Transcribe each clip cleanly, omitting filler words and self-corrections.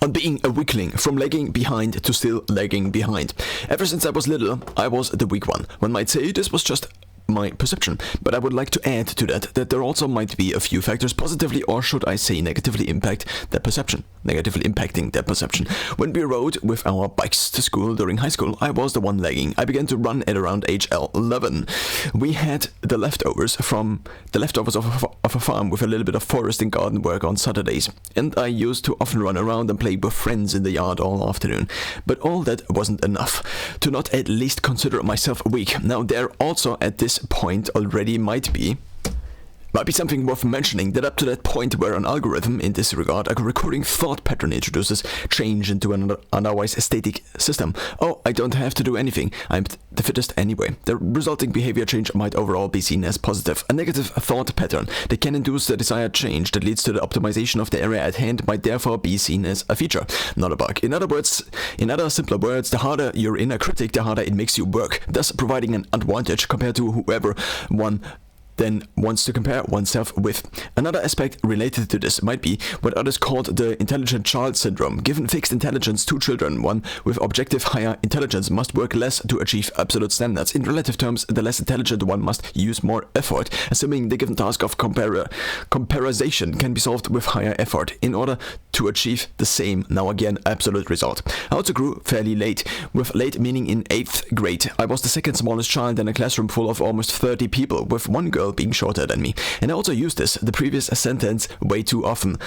on being a weakling, from lagging behind to still lagging behind. Ever since I was little, I was the weak one. One might say this was just my perception, but I would like to add to that there also might be a few factors positively, or should I say negatively, impacting their perception. When we rode with our bikes to school during high school, I was the one lagging. I began to run at around age 11. We had the leftovers of a farm with a little bit of forest and garden work on Saturdays, and I used to often run around and play with friends in the yard all afternoon. But all that wasn't enough to not at least consider myself weak. Now there also at this point already might be something worth mentioning, that up to that point where an algorithm in this regard, a recurring thought pattern, introduces change into an otherwise static system. Oh, I don't have to do anything, I'm the fittest anyway. The resulting behavior change might overall be seen as positive. A negative thought pattern that can induce the desired change that leads to the optimization of the area at hand might therefore be seen as a feature, not a bug. In other simpler words, the harder your inner critic, the harder it makes you work, thus providing an advantage compared to whoever one then wants to compare oneself with. Another aspect related to this might be what others called the intelligent child syndrome. Given fixed intelligence to children, one with objective higher intelligence must work less to achieve absolute standards. In relative terms, the less intelligent one must use more effort, assuming the given task of comparisation can be solved with higher effort in order to achieve the same, now again, absolute result. I also grew fairly late, with late meaning in 8th grade. I was the second smallest child in a classroom full of almost 30 people, with one girl being shorter than me. And I also used the previous sentence, way too often,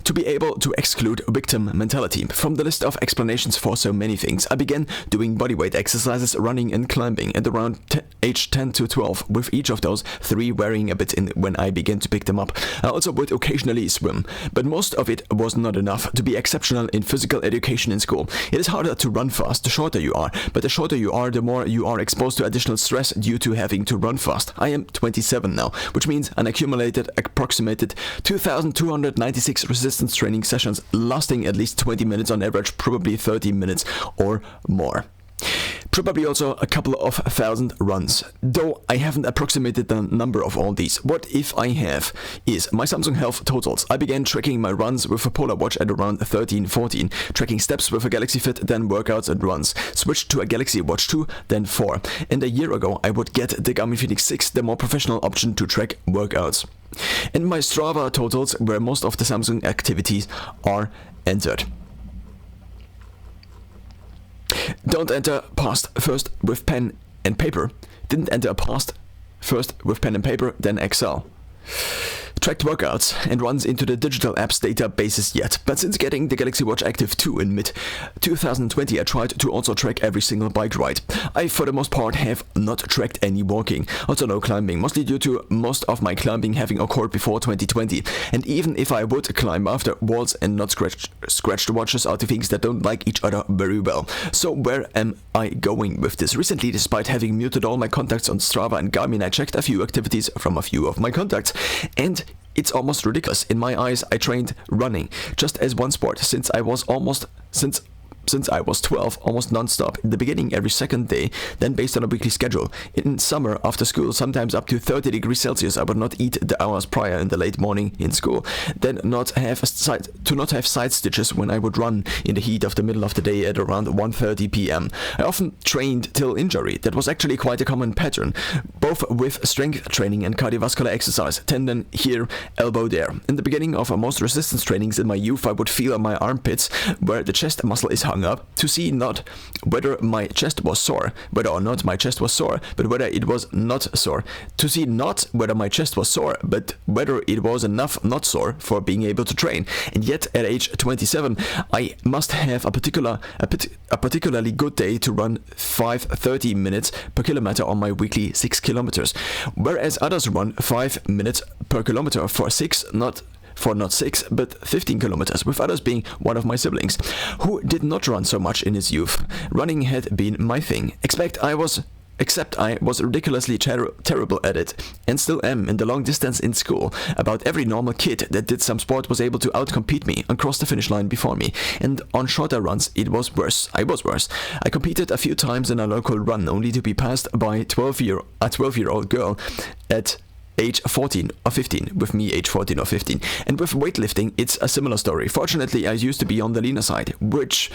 to be able to exclude victim mentality. From the list of explanations for so many things, I began doing bodyweight exercises, running and climbing at around age 10 to 12, with each of those three wearing a bit in when I began to pick them up. I also would occasionally swim, but most of it was not enough to be exceptional in physical education in school. It is harder to run fast the shorter you are, but the shorter you are, the more you are exposed to additional stress due to having to run fast. I am 27 now, which means an approximated 2,296 resistance training sessions lasting at least 20 minutes on average, probably 30 minutes or more. Probably also a couple of thousand runs, though I haven't approximated the number of all these. What if I have is my Samsung Health totals. I began tracking my runs with a Polar Watch at around 13-14, tracking steps with a Galaxy Fit, then workouts and runs, switched to a Galaxy Watch 2, then 4, and a year ago I would get the Garmin Fenix 6, the more professional option to track workouts. And my Strava totals, where most of the Samsung activities are entered. Don't enter past first with pen and paper. Didn't enter past first with pen and paper, then Excel. Tracked workouts and runs into the digital apps databases yet, but since getting the Galaxy Watch Active 2 in mid-2020, I tried to also track every single bike ride. I, for the most part, have not tracked any walking, also no climbing, mostly due to most of my climbing having occurred before 2020. And even if I would climb after walls and not scratch the watches are two things that don't like each other very well. So where am I going with this? Recently, despite having muted all my contacts on Strava and Garmin, I checked a few activities from a few of my contacts, and it's almost ridiculous. In my eyes, I trained running just as one sport since I was 12, almost non-stop. In the beginning, every second day, then based on a weekly schedule. In summer, after school, sometimes up to 30 degrees Celsius, I would not eat the hours prior in the late morning in school. Then not have side stitches when I would run in the heat of the middle of the day at around 1:30 p.m. I often trained till injury. That was actually quite a common pattern, both with strength training and cardiovascular exercise. Tendon here, elbow there. In the beginning of most resistance trainings in my youth, I would feel on my armpits where the chest muscle is hung up to see not whether my chest was sore, whether or not my chest was sore, but whether it was not sore. To see not whether my chest was sore, but whether it was enough not sore for being able to train. And yet at age 27, I must have a particularly good day to run 5:30 minutes per kilometer on my weekly 6 kilometers, whereas others run 5 minutes per kilometer for not 6, but 15 kilometers, with others being one of my siblings, who did not run so much in his youth. Running had been my thing, except I was ridiculously terrible at it, and still am in the long distance in school. About every normal kid that did some sport was able to outcompete me and cross the finish line before me, and on shorter runs it was worse. I was worse. I competed a few times in a local run, only to be passed by a 12-year-old girl at age 14 or 15, with me age 14 or 15. And with weightlifting, it's a similar story. Fortunately, I used to be on the leaner side, which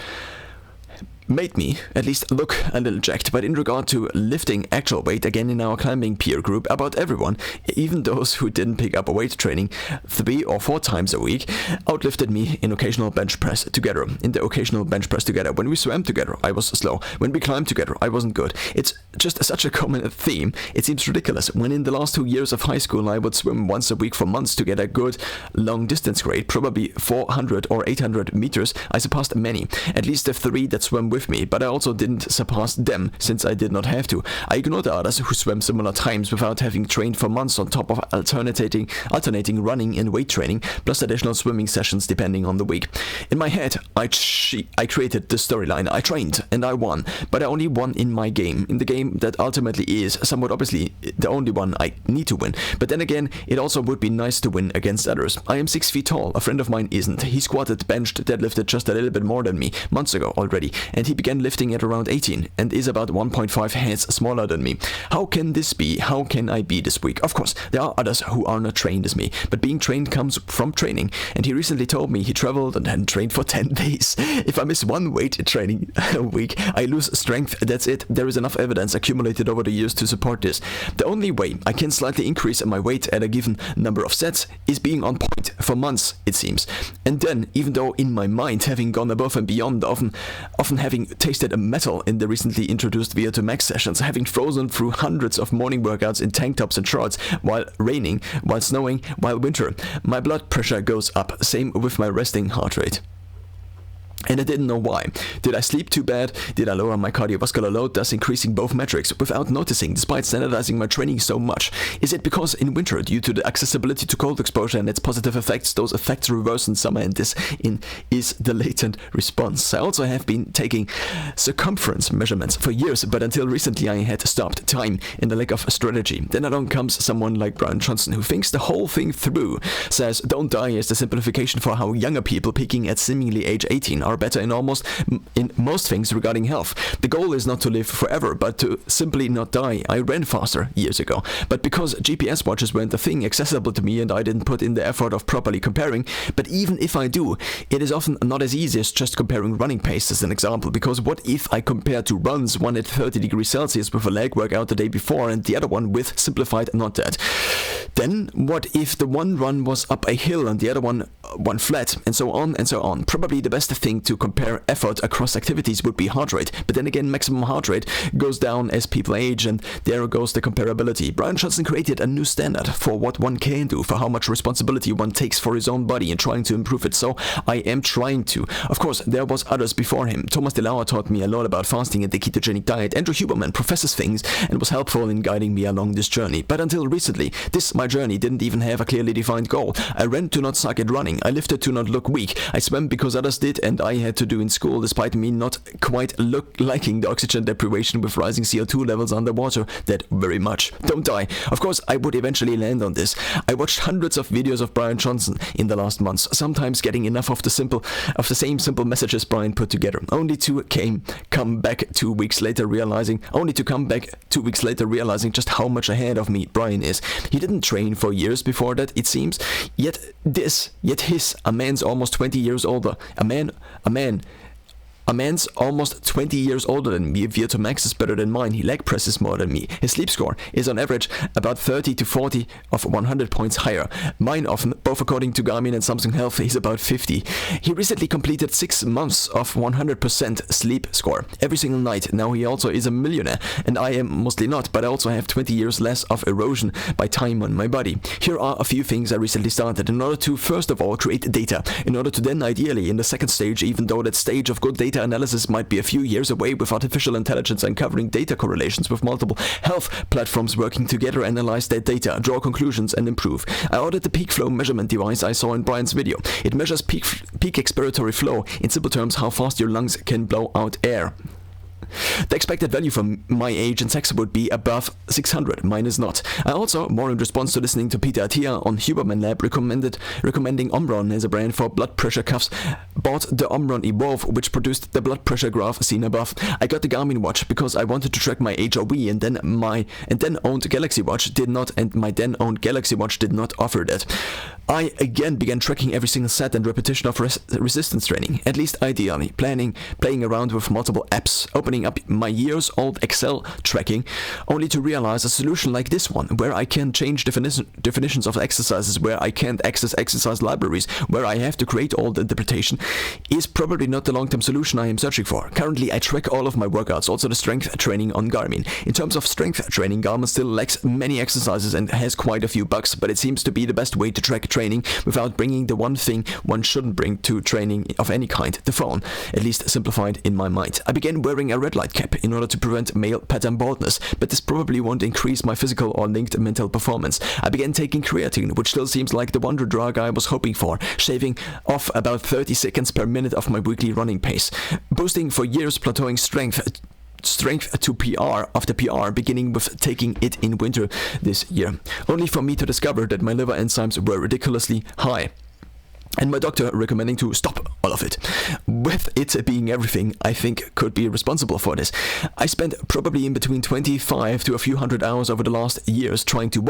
made me at least look a little jacked. But in regard to lifting actual weight, again in our climbing peer group, about everyone, even those who didn't pick up a weight training 3 or 4 times a week, outlifted me in occasional bench press together. In the occasional bench press together. When we swam together, I was slow. When we climbed together, I wasn't good. It's just such a common theme. It seems ridiculous when in the last 2 years of high school I would swim once a week for months to get a good long distance grade, probably 400 or 800 meters. I surpassed many, at least the 3 that swam with me, but I also didn't surpass them since I did not have to. I ignored the others who swam similar times without having trained for months, on top of alternating running and weight training, plus additional swimming sessions depending on the week. In my head, I created the storyline. I trained and I won, but I only won in my game, in the game that ultimately is somewhat obviously the only one I need to win. But then again, it also would be nice to win against others. I am 6 feet tall. A friend of mine isn't. He squatted, benched, deadlifted just a little bit more than me months ago already, and he began lifting at around 18 and is about 1.5 heads smaller than me. How can this be? How can I be this weak? Of course, there are others who are not trained as me, but being trained comes from training, and he recently told me he traveled and hadn't trained for 10 days. If I miss one weight training a week, I lose strength. That's it. There is enough evidence accumulated over the years to support this. The only way I can slightly increase my weight at a given number of sets is being on point for months, it seems. And then, even though in my mind, having gone above and beyond, often having tasted a metal in the recently introduced VO2 Max sessions, having frozen through hundreds of morning workouts in tank tops and shorts, while raining, while snowing, while winter, my blood pressure goes up, same with my resting heart rate. And I didn't know why. Did I sleep too bad? Did I lower my cardiovascular load, thus increasing both metrics without noticing, despite standardizing my training so much? Is it because in winter, due to the accessibility to cold exposure and its positive effects, those effects reverse in summer, and this is the latent response? I also have been taking circumference measurements for years, but until recently I had stopped. Time and the lack of strategy. Then along comes someone like Brian Johnson, who thinks the whole thing through, says don't die is the simplification for how younger people peaking at seemingly age 18 are better in most things regarding health. The goal is not to live forever, but to simply not die. I ran faster years ago, but because GPS watches weren't a thing accessible to me and I didn't put in the effort of properly comparing, but even if I do, it is often not as easy as just comparing running pace as an example, because what if I compare two runs, one at 30 degrees Celsius with a leg workout the day before and the other one with simplified not that? Then what if the one run was up a hill and the other one flat, and so on and so on? Probably the best thing to compare effort across activities would be heart rate, but then again maximum heart rate goes down as people age, and there goes the comparability. Brian Johnson created a new standard for what one can do, for how much responsibility one takes for his own body and trying to improve it, so I am trying to. Of course, there was others before him. Thomas DeLauer taught me a lot about fasting and the ketogenic diet. Andrew Huberman professes things and was helpful in guiding me along this journey, but until recently, my journey didn't even have a clearly defined goal. I ran to not suck at running, I lifted to not look weak, I swam because others did and I had to do in school, despite me not quite liking the oxygen deprivation with rising CO2 levels underwater that very much. Don't die. Of course, I would eventually land on this. I watched hundreds of videos of Brian Johnson in the last months, sometimes getting enough of the same simple messages Brian put together, only to come back 2 weeks later realizing just how much ahead of me Brian is. He didn't train for years before that, it seems, yet a man's almost 20 years older. A man's almost 20 years older than me. VO2 Max is better than mine. He leg presses more than me. His sleep score is on average about 30 to 40 of 100 points higher. Mine often, both according to Garmin and Samsung Health, is about 50. He recently completed 6 months of 100% sleep score every single night. Now he also is a millionaire, and I am mostly not, but I also have 20 years less of erosion by time on my body. Here are a few things I recently started in order to, first of all, create data, in order to then ideally, in the second stage, even though that stage of good data analysis might be a few years away, with artificial intelligence uncovering data correlations with multiple health platforms working together, analyze that data, draw conclusions, and improve. I ordered the peak flow measurement device I saw in Brian's video. It measures peak expiratory flow, in simple terms how fast your lungs can blow out air. The expected value for my age and sex would be above 600. Mine is not. I also, more in response to listening to Peter Attia on Huberman Lab recommending Omron as a brand for blood pressure cuffs, bought the Omron Evolve, which produced the blood pressure graph seen above. I got the Garmin watch because I wanted to track my HRV, and then my then owned Galaxy Watch did not, and my then owned Galaxy Watch did not offer that. I again began tracking every single set and repetition of resistance training, at least ideally, playing around with multiple apps, opening up my years-old Excel tracking, only to realize a solution like this one, where I can change definitions of exercises, where I can't access exercise libraries, where I have to create all the interpretation, is probably not the long-term solution I am searching for. Currently, I track all of my workouts, also the strength training on Garmin. In terms of strength training, Garmin still lacks many exercises and has quite a few bugs, but it seems to be the best way to track training without bringing the one thing one shouldn't bring to training of any kind, the phone, at least simplified in my mind. I began wearing a red light cap in order to prevent male pattern baldness, but this probably won't increase my physical or linked mental performance. I began taking creatine, which still seems like the wonder drug I was hoping for, shaving off about 30 seconds per minute of my weekly running pace, boosting for years, plateauing strength to PR after PR, beginning with taking it in winter this year, only for me to discover that my liver enzymes were ridiculously high, and my doctor recommending to stop all of it, with it being everything I think could be responsible for this. I spent probably in between 25 to a few hundred hours over the last years trying to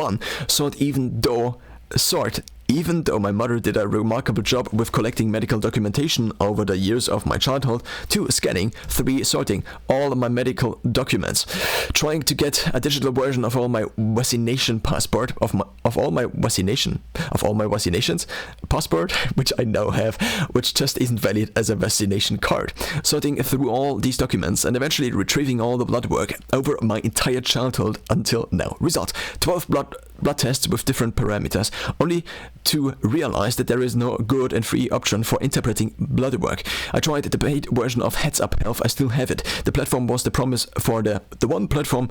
even though my mother did a remarkable job with collecting medical documentation over the years of my childhood, 2 scanning, 3 sorting all my medical documents, trying to get a digital version of all my vaccination passport, of all my vaccinations passport, which I now have, which just isn't valid as a vaccination card, sorting through all these documents and eventually retrieving all the blood work over my entire childhood until now. Result: 12 blood tests with different parameters, only to realize that there is no good and free option for interpreting blood work. I tried the paid version of Heads Up Health. I still have it. The platform was the promise for the one platform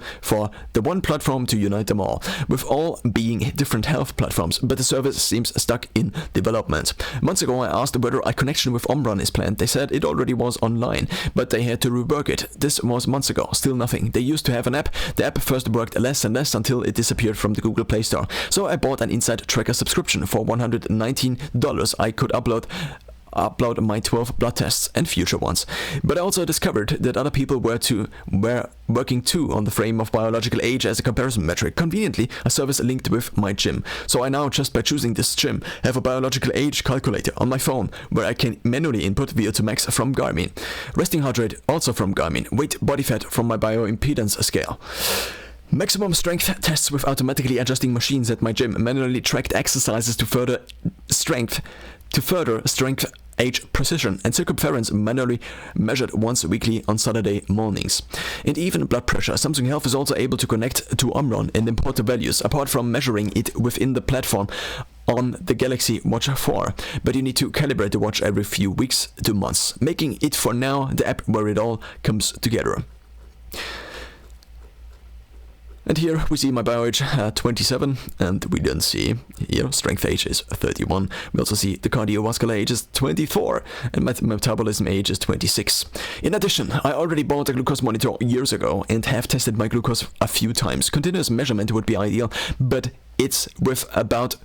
to unite them all, with all being different health platforms, but the service seems stuck in development. Months ago I asked whether a connection with Omron is planned. They said it already was online, but they had to rework it. This was months ago. Still nothing. They used to have an app. The app first worked less and less until it disappeared from the Google Play Store. So I bought an Insight Tracker subscription for $119. I could upload my 12 blood tests and future ones. But I also discovered that other people were working too on the frame of biological age as a comparison metric. Conveniently, a service linked with my gym. So I now, just by choosing this gym, have a biological age calculator on my phone where I can manually input VO2 max from Garmin, resting heart rate also from Garmin, weight, body fat from my bioimpedance scale. Maximum strength tests with automatically adjusting machines at my gym, manually tracked exercises to further strength age precision, and circumference manually measured once weekly on Saturday mornings. And even blood pressure. Samsung Health is also able to connect to Omron and import the values, apart from measuring it within the platform on the Galaxy Watch 4, but you need to calibrate the watch every few weeks to months, making it for now the app where it all comes together. And here we see my bioage at 27, and we then see here strength age is 31. We also see the cardiovascular age is 24, and my metabolism age is 26. In addition, I already bought a glucose monitor years ago and have tested my glucose a few times. Continuous measurement would be ideal, but it's with about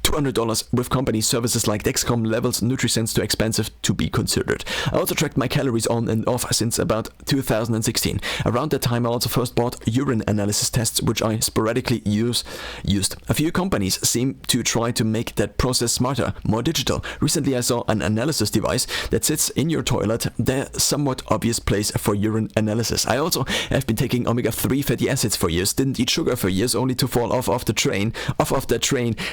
$200 with company services like Dexcom levels NutriSense too expensive to be considered. I also tracked my calories on and off since about 2016. Around that time I also first bought urine analysis tests, which I sporadically used. A few companies seem to try to make that process smarter, more digital. Recently I saw an analysis device that sits in your toilet, the somewhat obvious place for urine analysis. I also have been taking omega-3 fatty acids for years, didn't eat sugar for years, only to fall off the train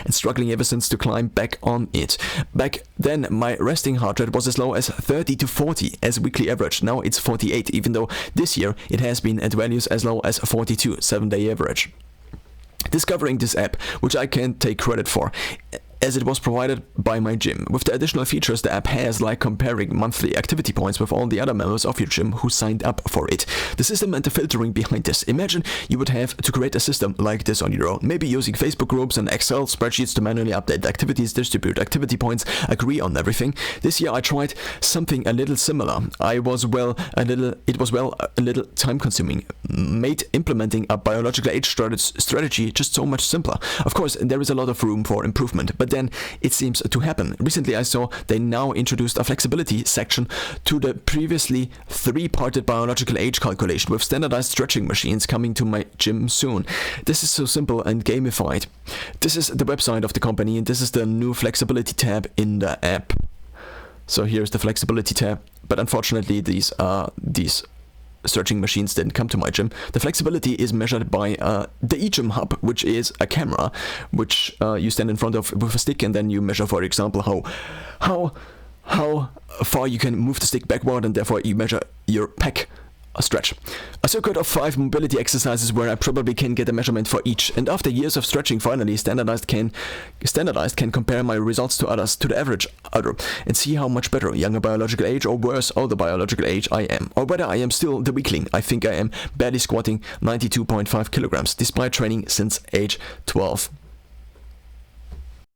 and struggling ever since to climb back on it. Back then my resting heart rate was as low as 30 to 40 as weekly average. Now it's 48, even though this year it has been at values as low as 42, 7-day average. Discovering this app, which I can't take credit for, as it was provided by my gym. With the additional features the app has, like comparing monthly activity points with all the other members of your gym who signed up for it. The system and the filtering behind this. Imagine you would have to create a system like this on your own, maybe using Facebook groups and Excel spreadsheets to manually update the activities, distribute activity points, agree on everything. This year I tried something a little similar. It was a little time consuming, made implementing a biological age strategy just so much simpler. Of course, there is a lot of room for improvement, but then it seems to happen. Recently I saw they now introduced a flexibility section to the previously three-parted biological age calculation, with standardized stretching machines coming to my gym soon. This is so simple and gamified. This is the website of the company, and this is the new flexibility tab in the app. So here's the flexibility tab, but unfortunately these stretching machines didn't come to my gym. The flexibility is measured by the eGym Hub, which is a camera which you stand in front of with a stick, and then you measure, for example, how far you can move the stick backward, and therefore you measure your pec stretch. A circuit of 5 mobility exercises where I probably can get a measurement for each, and after years of stretching, finally standardized can compare my results to others, to the average other, and see how much better, younger biological age or worse, older biological age I am, or whether I am still the weakling. I think I am barely squatting 92.5 kilograms despite training since age 12.